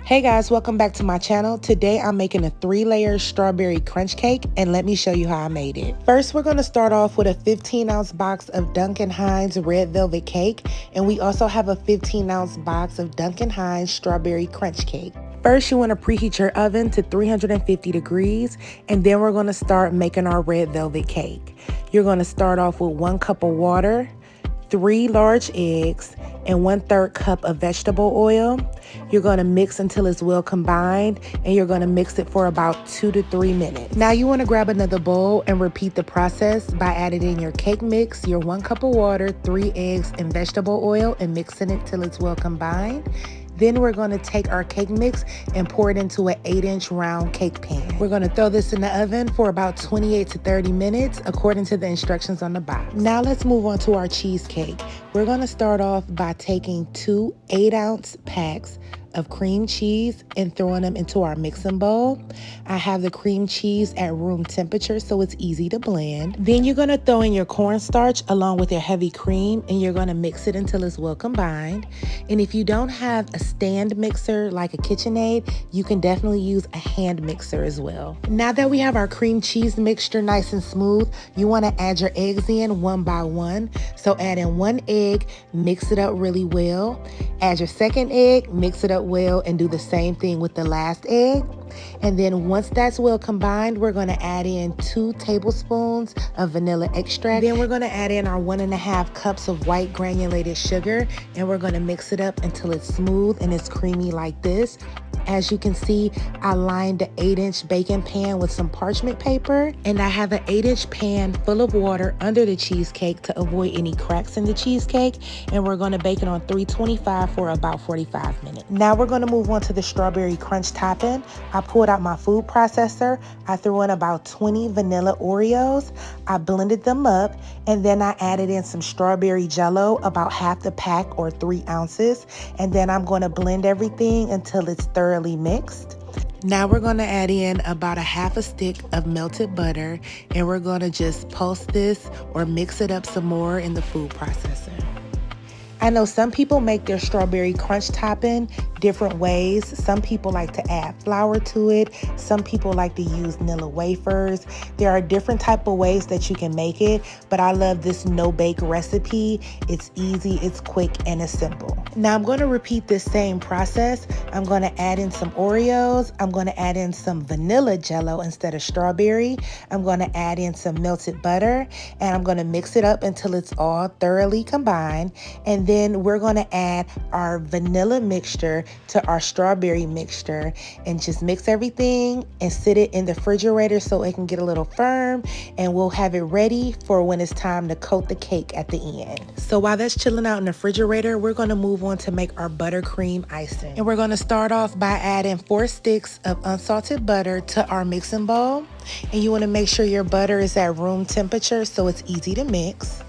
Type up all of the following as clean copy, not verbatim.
Hey guys, welcome back to my channel. Today I'm making a 3-layer strawberry crunch cake, and let me show you how I made it. First, we're going to start off with a 15-ounce box of Duncan Hines red velvet cake, and we also have a 15-ounce box of Duncan Hines strawberry crunch cake. First, you want to preheat your oven to 350 degrees, and then we're going to start making our red velvet cake. You're going to start off with 1 cup of water, 3 large eggs, and 1/3 cup of vegetable oil. You're going to mix until it's well combined, and you're going to mix it for about 2 to 3 minutes. Now you want to grab another bowl and repeat the process by adding in your cake mix, your 1 cup of water, 3 eggs, and vegetable oil, and mixing it till it's well combined. Then we're going to take our cake mix and pour it into an 8-inch round cake pan. We're going to throw this in the oven for about 28 to 30 minutes according to the instructions on the box. Now let's move on to our cheesecake. We're going to start off by taking 2 8-ounce packs of cream cheese and throwing them into our mixing bowl. I have the cream cheese at room temperature so it's easy to blend. Then you're gonna throw in your cornstarch along with your heavy cream, and you're gonna mix it until it's well combined. And if you don't have a stand mixer like a KitchenAid, you can definitely use a hand mixer as well. Now that we have our cream cheese mixture nice and smooth, you wanna add your eggs in one by one. So add in 1 egg, mix it up really well. Add your second egg, mix it up well, and do the same thing with the last egg. And then once that's well combined, we're going to add in 2 tablespoons of vanilla extract. Then we're going to add in our 1.5 cups of white granulated sugar, and we're going to mix it up until it's smooth and it's creamy like this. As you can see, I lined the 8-inch baking pan with some parchment paper, and I have an 8-inch pan full of water under the cheesecake to avoid any cracks in the cheesecake, and we're going to bake it on 325 for about 45 minutes. Now we're going to move on to the strawberry crunch topping. I pulled out my food processor. I threw in about 20 vanilla Oreos. I blended them up, and then I added in some strawberry jello, about half the pack or 3 ounces, and then I'm going to blend everything until it's thoroughly mixed. Now we're going to add in about 1/2 stick of melted butter, and we're going to just pulse this or mix it up some more in the food processor. I know some people make their strawberry crunch topping different ways. Some people like to add flour to it. Some people like to use vanilla wafers. There are different type of ways that you can make it, but I love this no-bake recipe. It's easy, it's quick, and it's simple. Now I'm going to repeat this same process. I'm going to add in some Oreos. I'm going to add in some vanilla jello instead of strawberry. I'm going to add in some melted butter, and I'm going to mix it up until it's all thoroughly combined. And then we're going to add our vanilla mixture to our strawberry mixture and just mix everything and sit it in the refrigerator so it can get a little firm, and we'll have it ready for when it's time to coat the cake at the end. So while that's chilling out in the refrigerator, we're going to move on to make our buttercream icing. And we're going to start off by adding 4 sticks of unsalted butter to our mixing bowl. And you want to make sure your butter is at room temperature so it's easy to mix.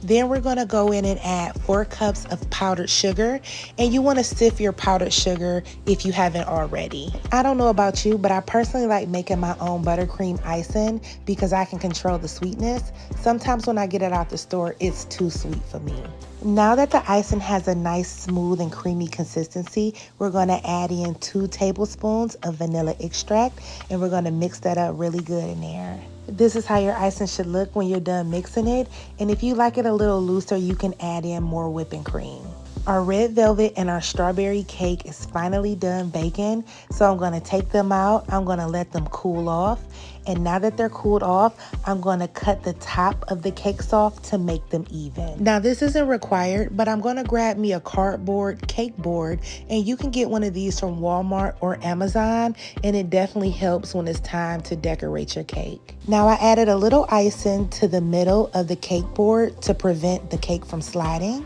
Then we're going to go in and add 4 cups of powdered sugar, and you want to sift your powdered sugar if you haven't already. I don't know about you, but I personally like making my own buttercream icing because I can control the sweetness. Sometimes when I get it out the store, it's too sweet for me. Now that the icing has a nice smooth and creamy consistency, we're going to add in 2 tablespoons of vanilla extract, and we're going to mix that up really good in there. This is how your icing should look when you're done mixing it, and if you like it a little looser, you can add in more whipping cream. Our red velvet and our strawberry cake is finally done baking, so I'm going to take them out. I'm going to let them cool off, and now that they're cooled off, I'm going to cut the top of the cakes off to make them even. Now this isn't required, but I'm going to grab me a cardboard cake board, and you can get one of these from Walmart or Amazon, and it definitely helps when it's time to decorate your cake. Now I added a little icing to the middle of the cake board to prevent the cake from sliding.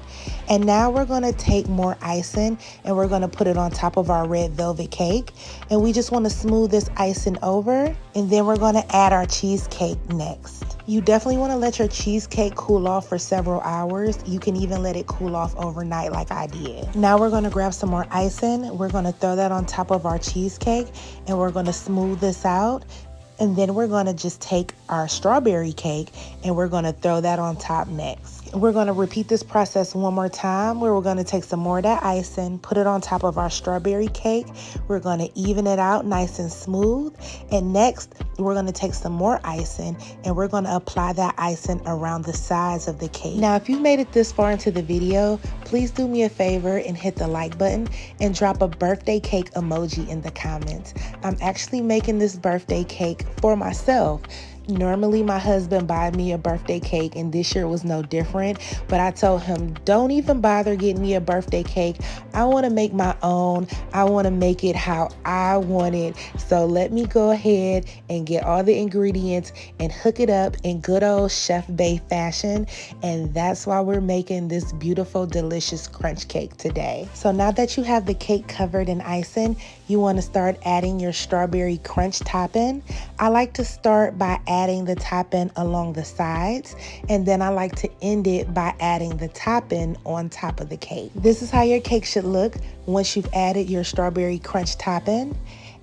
And now we're going to take more icing and we're going to put it on top of our red velvet cake. And we just want to smooth this icing over. And then we're going to add our cheesecake next. You definitely want to let your cheesecake cool off for several hours. You can even let it cool off overnight like I did. Now we're going to grab some more icing. We're going to throw that on top of our cheesecake and we're going to smooth this out. And then we're going to just take our strawberry cake and we're going to throw that on top next. We're going to repeat this process one more time, where we're going to take some more of that icing, put it on top of our strawberry cake. We're going to even it out nice and smooth. And next, we're going to take some more icing and we're going to apply that icing around the sides of the cake. Now, if you made it this far into the video, please do me a favor and hit the like button and drop a birthday cake emoji in the comments. I'm actually making this birthday cake for myself. Normally my husband buys me a birthday cake, and this year was no different, but I told him, don't even bother getting me a birthday cake. I want to make my own. I want to make it how I want it. So let me go ahead and get all the ingredients and hook it up in good old Chef Bae fashion. And that's why we're making this beautiful, delicious crunch cake today. So now that you have the cake covered in icing, you want to start adding your strawberry crunch topping. I like to start by adding the topping along the sides, and then I like to end it by adding the topping on top of the cake. This is how your cake should look once you've added your strawberry crunch topping.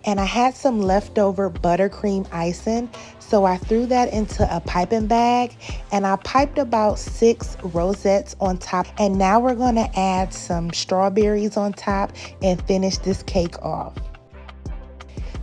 And I had some leftover buttercream icing, so I threw that into a piping bag and I piped about 6 rosettes on top. And now we're going to add some strawberries on top and finish this cake off.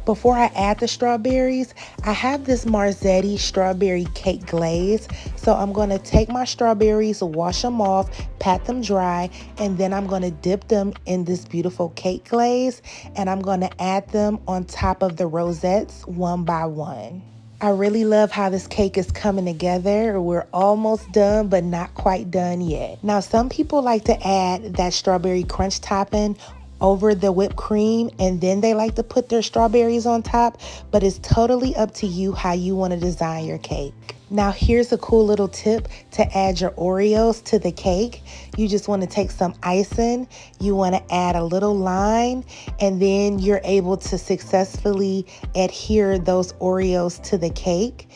Before I add the strawberries, I have this Marzetti strawberry cake glaze. So I'm going to take my strawberries, wash them off, pat them dry, and then I'm going to dip them in this beautiful cake glaze, and I'm going to add them on top of the rosettes one by one. I really love how this cake is coming together. We're almost done, but not quite done yet. Now, some people like to add that strawberry crunch topping over the whipped cream, and then they like to put their strawberries on top, but it's totally up to you how you want to design your cake. Now, here's a cool little tip to add your Oreos to the cake. You just want to take some icing, you want to add a little lime, and then you're able to successfully adhere those Oreos to the cake.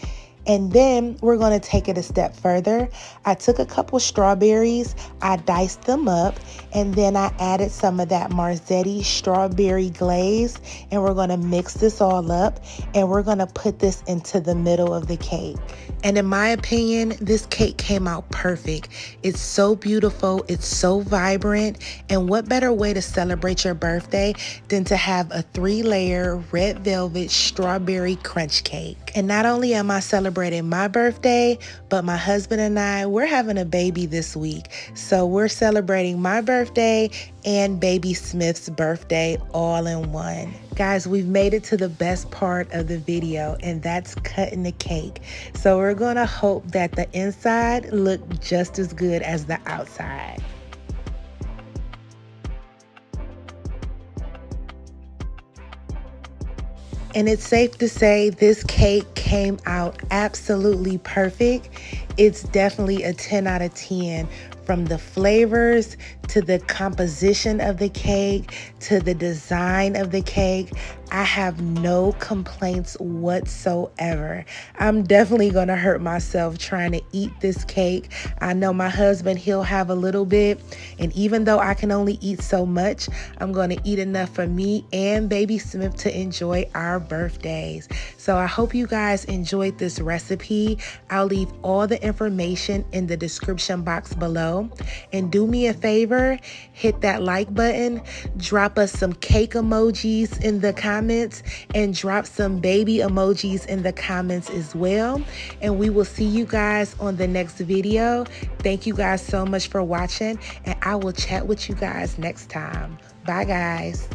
And then we're going to take it a step further. I took a couple strawberries, I diced them up, and then I added some of that Marzetti strawberry glaze, and we're going to mix this all up, and we're going to put this into the middle of the cake. And in my opinion, this cake came out perfect. It's so beautiful, it's so vibrant, and what better way to celebrate your birthday than to have a 3-layer red velvet strawberry crunch cake. And not only am I celebrating my birthday, but my husband and I, we're having a baby this week. So we're celebrating my birthday and baby Smith's birthday all in one. Guys, we've made it to the best part of the video, and that's cutting the cake. So we're gonna hope that the inside look just as good as the outside. And it's safe to say this cake came out absolutely perfect. It's definitely a 10 out of 10. From the flavors to the composition of the cake to the design of the cake, I have no complaints whatsoever. I'm definitely gonna hurt myself trying to eat this cake. I know my husband, he'll have a little bit, and even though I can only eat so much, I'm gonna eat enough for me and baby Smith to enjoy our birthdays. So I hope you guys enjoyed this recipe. I'll leave all the information in the description box below. And do me a favor, hit that like button, drop us some cake emojis in the comments, and drop some baby emojis in the comments as well. And we will see you guys on the next video. Thank you guys so much for watching, and I will chat with you guys next time. Bye guys.